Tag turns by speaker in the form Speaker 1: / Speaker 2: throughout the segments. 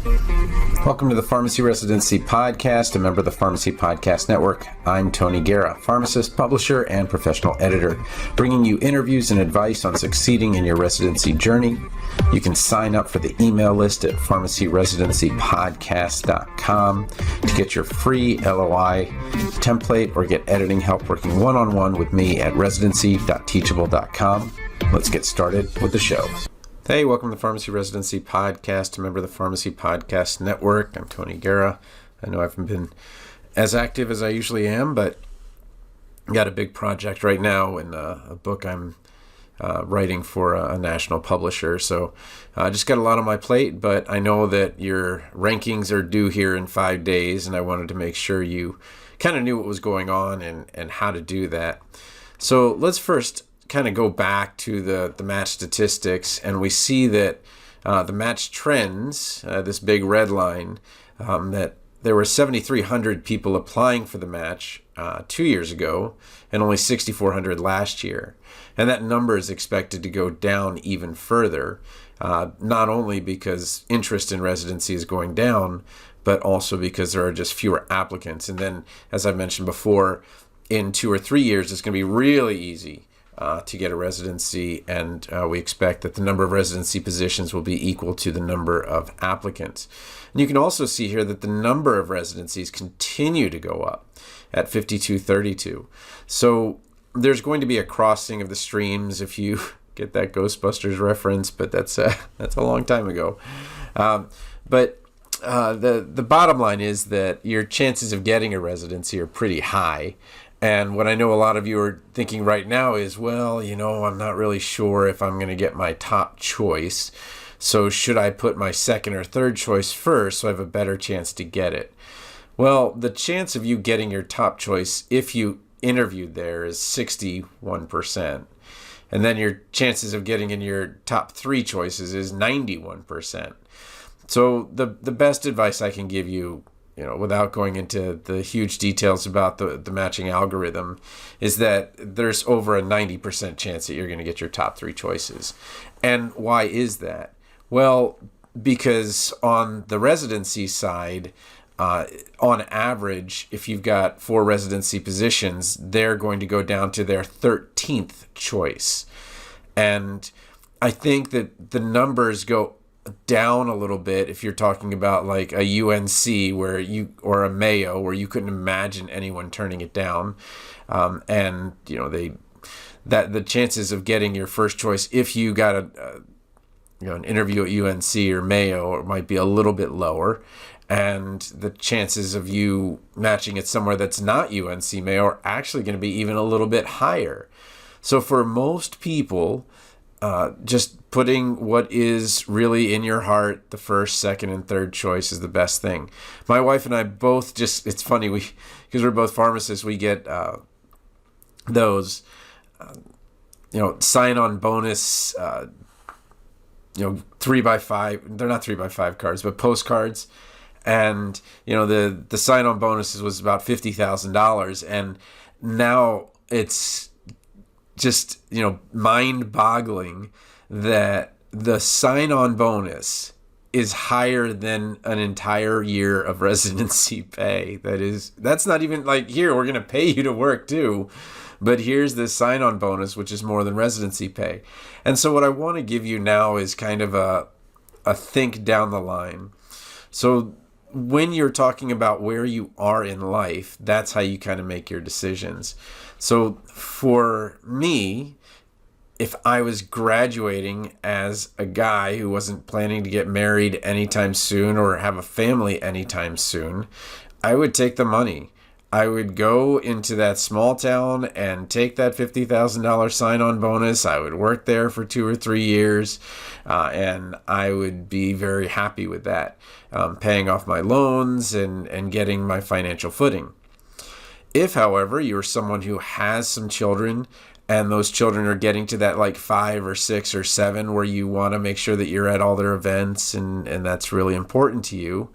Speaker 1: Welcome to the Pharmacy Residency Podcast, a member of the Pharmacy Podcast Network. I'm Tony Guerra, pharmacist, publisher, and professional editor, bringing you interviews and advice on succeeding in your residency journey. You can sign up for the email list at pharmacyresidencypodcast.com to get your free LOI template or get editing help working one-on-one with me at residency.teachable.com. Let's get started with the show. Hey, welcome to the Pharmacy Residency Podcast, a member of the Pharmacy Podcast Network. I'm Tony Guerra. I know I haven't been as active as I usually am, but I got a big project right now in a book I'm writing for a national publisher. So I just got a lot on my plate, but I know that your rankings are due here in 5 days, and I wanted to make sure you kind of knew what was going on and how to do that. So let's first kind of go back to the match statistics, and we see that the match trends, this big red line, that there were 7,300 people applying for the match 2 years ago and only 6,400 last year. And that number is expected to go down even further, not only because interest in residency is going down, but also because there are just fewer applicants. And then, as I mentioned before, in 2 or 3 years, it's going to be really easy to get a residency, and we expect that the number of residency positions will be equal to the number of applicants. And you can also see here that the number of residencies continue to go up at 5232. So there's going to be a crossing of the streams, if you get that Ghostbusters reference, but that's a long time ago. But the bottom line is that your chances of getting a residency are pretty high. And what I know a lot of you are thinking right now is, well, I'm not really sure if I'm going to get my top choice. So should I put my second or third choice first so I have a better chance to get it? Well, the chance of you getting your top choice if you interviewed there is 61%. And then your chances of getting in your top 3 choices is 91%. So the best advice I can give you, without going into the huge details about the matching algorithm, is that there's over a 90% chance that you're going to get your top 3 choices. And why is that? Well, because on the residency side, on average, if you've got 4 residency positions, they're going to go down to their 13th choice. And I think that the numbers go down a little bit if you're talking about like a UNC or a Mayo where you couldn't imagine anyone turning it down, and the chances of getting your first choice if you got an interview at UNC or Mayo might be a little bit lower, and the chances of you matching it somewhere that's not UNC Mayo are actually going to be even a little bit higher. So for most people, just putting what is really in your heart, the first, second, and third choice is the best thing. My wife and I both it's funny, because we're both pharmacists, we get those, sign-on bonus, 3x5, they're not 3x5 cards, but postcards. And, the sign-on bonuses was about $50,000. And now it's just, mind-boggling that the sign-on bonus is higher than an entire year of residency pay. That's not even like, here, we're going to pay you to work too, but here's this sign-on bonus, which is more than residency pay. And so what I want to give you now is kind of a think down the line. So when you're talking about where you are in life, that's how you kind of make your decisions. So for me, if I was graduating as a guy who wasn't planning to get married anytime soon or have a family anytime soon, I would take the money. I would go into that small town and take that $50,000 sign-on bonus. I would work there for 2 or 3 years, and I would be very happy with that, paying off my loans and getting my financial footing. If, however, you're someone who has some children and those children are getting to that like 5 or 6 or 7 where you want to make sure that you're at all their events and that's really important to you,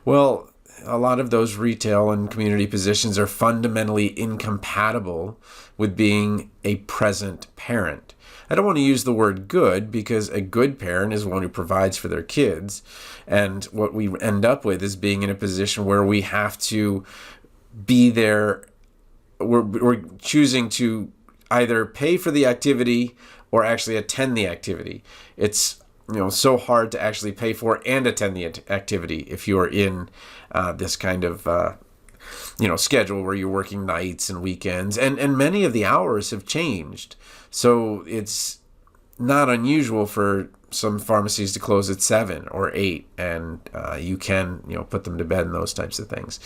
Speaker 1: well, a lot of those retail and community positions are fundamentally incompatible with being a present parent. I don't want to use the word good, because a good parent is one who provides for their kids. And what we end up with is being in a position where we have to be there. We're choosing to either pay for the activity or actually attend the activity. It's so hard to actually pay for and attend the activity if you are in this kind of schedule where you're working nights and weekends, and many of the hours have changed. So it's not unusual for some pharmacies to close at 7 or 8, and you can put them to bed and those types of things.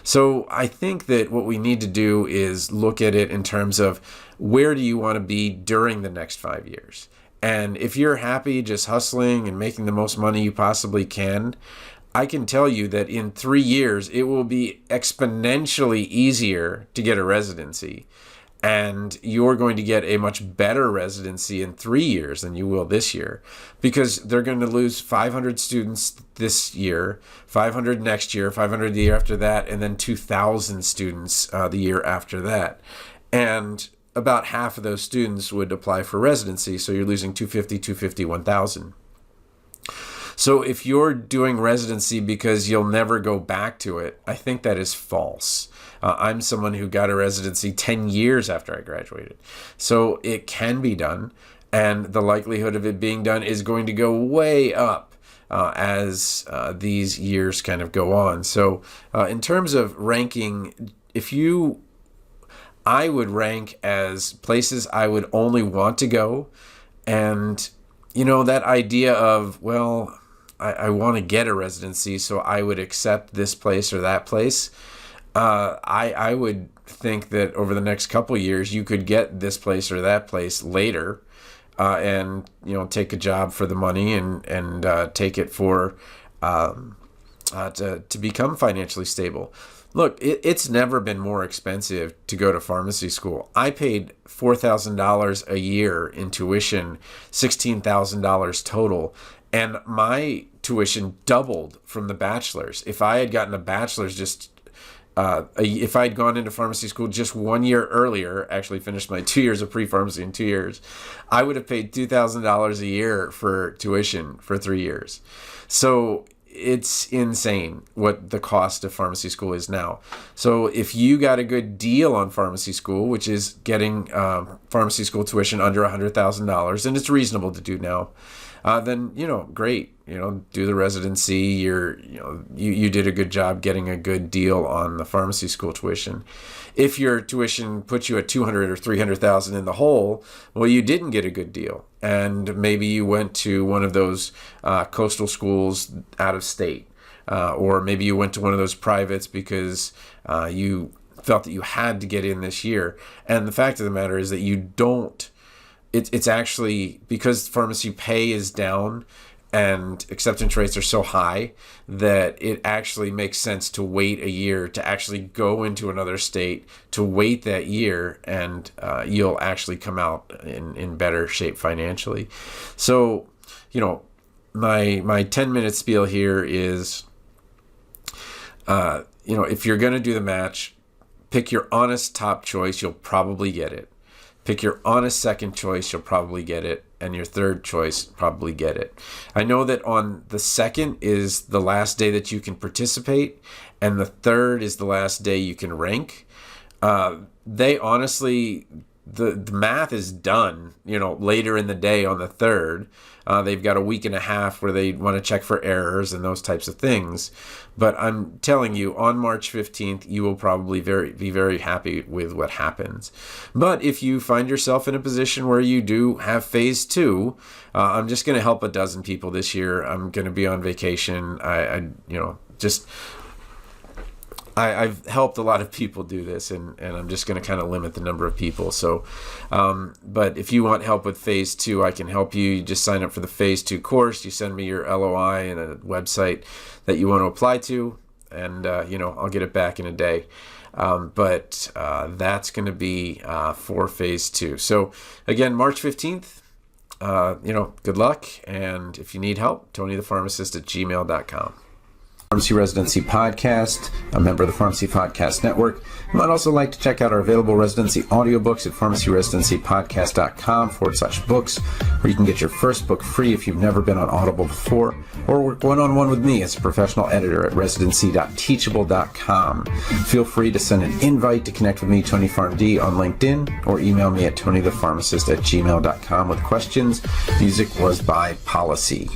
Speaker 1: So I think that what we need to do is look at it in terms of, where do you want to be during the next 5 years? And if you're happy just hustling and making the most money you possibly can, I can tell you that in 3 years, it will be exponentially easier to get a residency. And you're going to get a much better residency in 3 years than you will this year, because they're going to lose 500 students this year, 500 next year, 500 the year after that, and then 2,000 students the year after that. And about half of those students would apply for residency. So you're losing 250, 250, 1,000. So if you're doing residency because you'll never go back to it, I think that is false. I'm someone who got a residency 10 years after I graduated. So it can be done, and the likelihood of it being done is going to go way up as these years kind of go on. So in terms of ranking, I would rank as places I would only want to go. And, that idea of, well, I want to get a residency, so I would accept this place or that place. I would think that over the next couple years, you could get this place or that place later, and take a job for the money and take it for to become financially stable. Look, it's never been more expensive to go to pharmacy school. I paid $4,000 a year in tuition, $16,000 total, and my tuition doubled from the bachelor's. If I had gotten a bachelor's if I'd gone into pharmacy school just 1 year earlier, actually finished my 2 years of pre-pharmacy in 2 years, I would have paid $2,000 a year for tuition for 3 years. So it's insane what the cost of pharmacy school is now. So if you got a good deal on pharmacy school, which is getting pharmacy school tuition under $100,000, and it's reasonable to do now, then great. Do the residency. You did a good job getting a good deal on the pharmacy school tuition. If your tuition puts you at $200,000 or $300,000 in the hole, well, you didn't get a good deal, and maybe you went to one of those coastal schools out of state, or maybe you went to one of those privates because you felt that you had to get in this year. And the fact of the matter is that you don't. It's actually because pharmacy pay is down and acceptance rates are so high that it actually makes sense to wait a year, to actually go into another state, to wait that year, and you'll actually come out in better shape financially. So, my 10-minute spiel here is, if you're going to do the match, pick your honest top choice, you'll probably get it. Pick your honest second choice, you'll probably get it. And your third choice, probably get it. I know that on the second is the last day that you can participate, and the third is the last day you can rank. They honestly, the math is done, later in the day on the third. They've got a week and a half where they want to check for errors and those types of things. But I'm telling you, on March 15th, you will probably be very happy with what happens. But if you find yourself in a position where you do have phase 2, I'm just going to help a dozen people this year. I'm going to be on vacation. I've helped a lot of people do this, and I'm just going to kind of limit the number of people. So, but if you want help with phase 2, I can help you. You just sign up for the phase 2 course. You send me your LOI and a website that you want to apply to, and I'll get it back in a day. But that's going to be for phase 2. So again, March 15th. Good luck, and if you need help, TonyThePharmacist@gmail.com. Pharmacy Residency Podcast, a member of the Pharmacy Podcast Network. You might also like to check out our available residency audiobooks at pharmacyresidencypodcast.com/books, where you can get your first book free if you've never been on Audible before, or work one-on-one with me as a professional editor at residency.teachable.com. Feel free to send an invite to connect with me, Tony PharmD, on LinkedIn, or email me at tonythepharmacist@gmail.com with questions. Music was by Policy.